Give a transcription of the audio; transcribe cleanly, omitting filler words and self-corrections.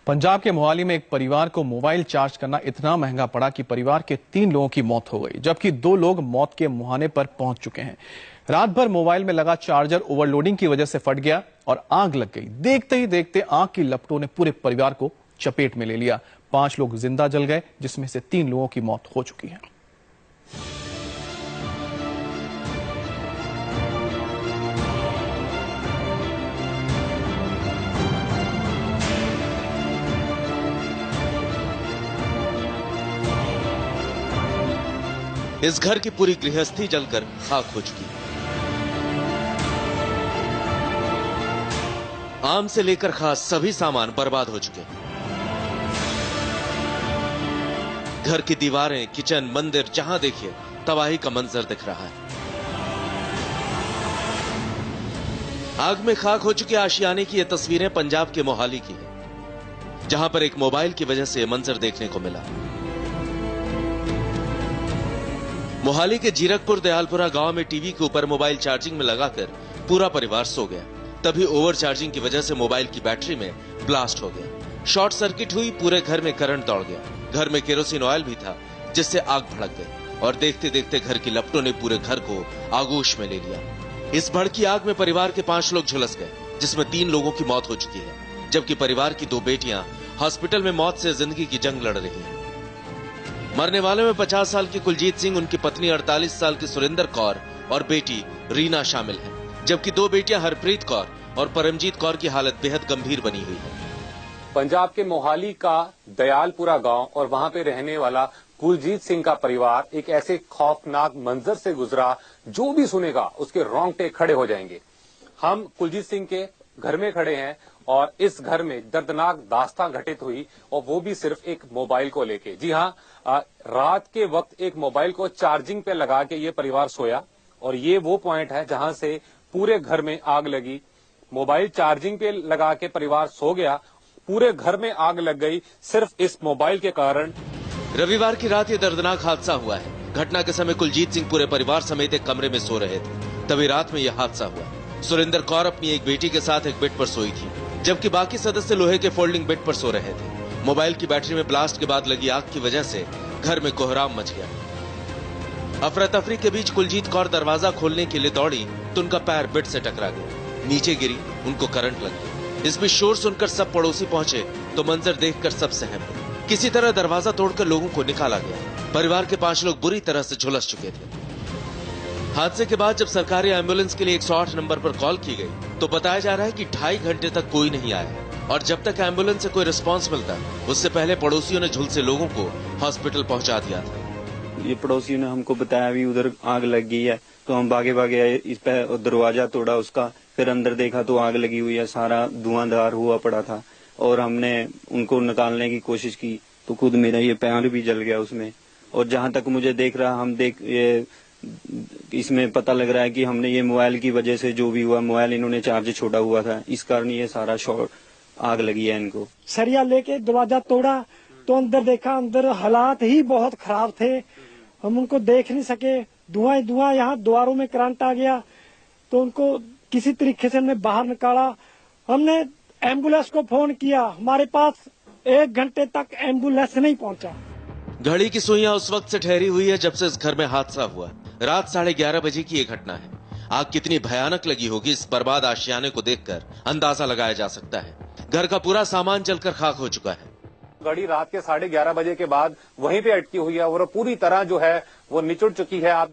पंजाब के मोहाली में एक परिवार को मोबाइल चार्ज करना इतना महंगा पड़ा कि परिवार के 3 लोगों की मौत हो गई, जबकि 2 लोग मौत के मुहाने पर पहुंच चुके हैं। रात भर मोबाइल में लगा चार्जर ओवरलोडिंग की वजह से फट गया और आग लग गई। देखते ही देखते आग की लपटों ने पूरे परिवार को चपेट में ले लिया। 5 लोग जिंदा जल गए, जिसमें से 3 लोगों की मौत हो चुकी है। इस घर की पूरी गृहस्थी जलकर खाक हो चुकी है। आम से लेकर खास सभी सामान बर्बाद हो चुके हैं। घर की दीवारें, किचन, मंदिर, जहां देखिए तबाही का मंजर दिख रहा है। आग में खाक हो चुके आशियाने की ये तस्वीरें पंजाब के मोहाली की है, जहां पर एक मोबाइल की वजह से यह मंजर देखने को मिला। मोहाली के जीरकपुर दयालपुरा गांव में टीवी के ऊपर मोबाइल चार्जिंग में लगाकर पूरा परिवार सो गया। तभी ओवर चार्जिंग की वजह से मोबाइल की बैटरी में ब्लास्ट हो गया। शॉर्ट सर्किट हुई, पूरे घर में करंट दौड़ गया। घर में केरोसिन ऑयल भी था, जिससे आग भड़क गई और देखते देखते घर की लपटों ने पूरे घर को आगोश में ले लिया। इस भड़की आग में परिवार के 5 लोग झुलस गए, जिसमें 3 लोगों की मौत हो चुकी है, जबकि परिवार की 2 बेटियां हॉस्पिटल में मौत से जिंदगी की जंग लड़ रही हैं। मरने वाले में 50 साल की कुलजीत सिंह, उनकी पत्नी 48 साल की सुरेंद्र कौर और बेटी रीना शामिल है, जबकि 2 बेटियां हरप्रीत कौर और परमजीत कौर की हालत बेहद गंभीर बनी हुई है। पंजाब के मोहाली का दयालपुरा गांव और वहां पे रहने वाला कुलजीत सिंह का परिवार एक ऐसे खौफनाक मंजर से गुजरा, जो भी सुनेगा उसके रोंगटे खड़े हो जाएंगे। हम कुलजीत सिंह के घर में खड़े हैं और इस घर में दर्दनाक दास्तां घटित हुई, और वो भी सिर्फ एक मोबाइल को लेके। जी हाँ, रात के वक्त एक मोबाइल को चार्जिंग पे लगा के ये परिवार सोया, और ये वो पॉइंट है जहां से पूरे घर में आग लगी। मोबाइल चार्जिंग पे लगा के परिवार सो गया, पूरे घर में आग लग गई सिर्फ इस मोबाइल के कारण। रविवार की रात ये दर्दनाक हादसा हुआ है। घटना के समय कुलजीत सिंह पूरे परिवार समेत एक कमरे में सो रहे थे, तभी रात में यह हादसा हुआ। सुरेंद्र कौर अपनी एक बेटी के साथ एक बेड पर सोई थी, जबकि बाकी सदस्य लोहे के फोल्डिंग बेड पर सो रहे थे। मोबाइल की बैटरी में ब्लास्ट के बाद लगी आग की वजह से घर में कोहराम मच गया। अफरा तफरी के बीच कुलजीत कौर दरवाजा खोलने के लिए दौड़ी तो उनका पैर बेड से टकरा गया, नीचे गिरी, उनको करंट लग गया। इस बीच शोर सुनकर सब पड़ोसी पहुंचे तो मंजर देखकर सब सहम गए। किसी तरह दरवाजा तोड़कर लोगों को निकाला गया। परिवार के 5 लोग बुरी तरह से झुलस चुके थे। हादसे के बाद जब सरकारी एम्बुलेंस के लिए 108 नंबर पर कॉल की गई तो बताया जा रहा है कि 2.5 घंटे तक कोई नहीं आया, और जब तक एम्बुलेंस से कोई रिस्पांस मिलता उससे पहले पड़ोसियों ने झुलसे लोगों को हॉस्पिटल पहुंचा दिया था। ये पड़ोसियों ने हमको बताया भी उधर आग लग गई है, तो हम भागे भागे आए, इस पे दरवाजा तोड़ा उसका, फिर अंदर देखा तो आग लगी हुई है, सारा धुआंधार हुआ पड़ा था, और हमने उनको निकालने की कोशिश की तो खुद मेरा ये पैर भी जल गया उसमें। और जहां तक मुझे देख रहा ये इसमें पता लग रहा है कि हमने ये मोबाइल की वजह से जो भी हुआ, मोबाइल इन्होंने चार्ज छोड़ा हुआ था, इस कारण ये सारा शॉर्ट आग लगी है इनको। सरिया लेके दरवाजा तोड़ा तो अंदर देखा, अंदर हालात ही बहुत खराब थे, हम उनको देख नहीं सके। धुआं ही धुआं, यहाँ द्वारों में करंट आ गया तो उनको किसी तरीके से हमने बाहर निकाला। हमने एम्बुलेंस को फोन किया, हमारे पास 1 घंटे तक एम्बुलेंस नहीं पहुंचा। घड़ी की सुइयां उस वक्त से ठहरी हुई है जब से इस घर में हादसा हुआ। रात 11:30 बजे की ये घटना है। आग कितनी भयानक लगी होगी, इस बर्बाद आशियाने को देखकर अंदाजा लगाया जा सकता है। घर का पूरा सामान जलकर खाक हो चुका है। घड़ी रात के 11:30 बजे के बाद वहीं पे अटकी हुई है और पूरी तरह जो है वो निचुड़ चुकी है। आप